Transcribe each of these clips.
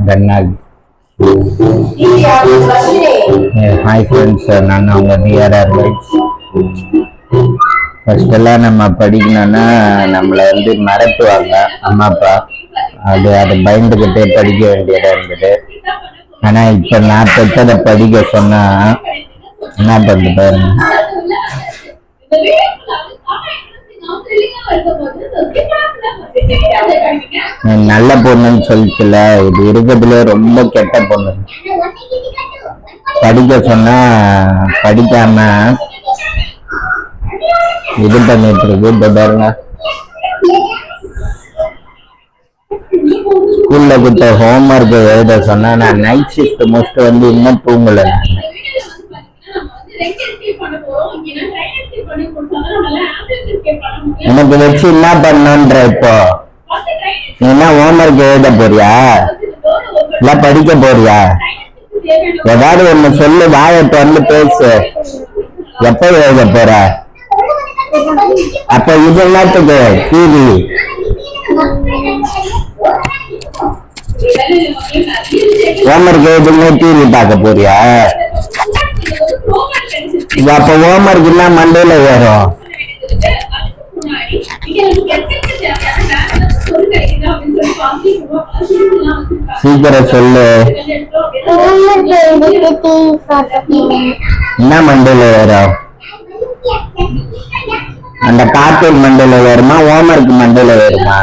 கண்ணால். Hi friends, நான் அவங்க டிஆர்ஆர் ரைட்ஸ். ஃபர்ஸ்ட் எல்லாம் நம்ம படிக்கணும்னா நம்மளை மிரட்டுவாங்க அம்மா அப்பா. அதை பயந்துக்கிட்டே படிக்க வேண்டியதா இருந்தது. ஆனா இப்ப நான் பெற்றதை படிக்க சொன்னா என்ன பண்ணு பாருங்க. நல்ல பொண்ணுன்னு சொல்லிச்சுல, இது இருக்கிறதுல ரொம்ப கெட்ட பொண்ணு. படிக்க சொன்னா படிக்காம இது பண்ணிட்டு இருக்கு. இப்ப பாருங்க, ஸ்கூல்ல கொடுத்த ஹோம்ஒர்க் எழுத சொன்னா நான் நைட் ஷிஃப்ட் முடிச்சுட்டு இன்னும் தூங்கல. எனக்கு வச்சு என்ன பண்ணன்ற? இப்போ நீ என்ன ஹோம்ஒர்க் எழுத போறியா இல்ல படிக்க போறியா? ஏதாவது ஒண்ணு சொல்லு, வாயை பேசு. எப்ப எழுத போற? அப்ப இது எல்லாத்துக்கு டிவி ஹோம்ஒர்க் எழுதுங்க, டிவி பார்க்க போறியா? அப்ப ஹோம்ஒர்க் என்ன மண்டேல ஏறும்? சீக்கிரம் சொல்லு, என்ன மண்டேல ஏறும்? அந்த கார்ட்டூன் மண்டேல ஏறுமா, ஹோம்ஒர்க் மண்டேல ஏறுமா?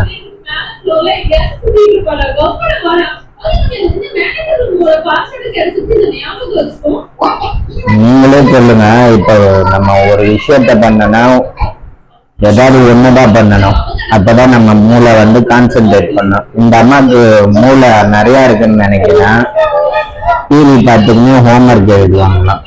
நீங்களே சொல்லுங்க. இப்போ நம்ம ஒரு விஷயத்த பண்ணனா ஏதாவது ஒண்ணுதான் பண்ணணும். அப்பதான் நம்ம மூளை கான்சென்ட்ரேட் பண்ணும். இந்த அம்மாவுக்கு மூளை நிறைய இருக்குன்னு நினைக்கிறேன். டிவி பார்த்துக்கின்னு ஹோம்ஒர்க் எழுதுவாங்களாம்.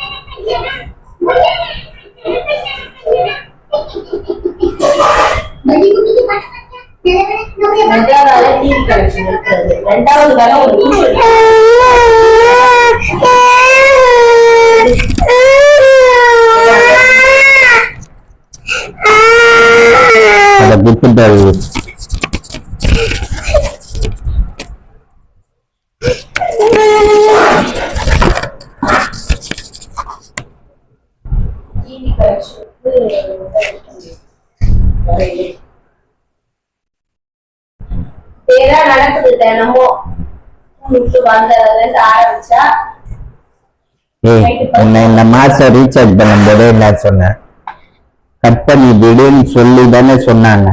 அதை விட்டுட்டு நடக்குது தினமும் ஆரம்பிச்சா. இந்த மாசம் ரீசார்ஜ் பண்ணும்போது என்ன சொன்ன? கட் பண்ணி விடுன்னு சொல்லி தானே சொன்னாங்க.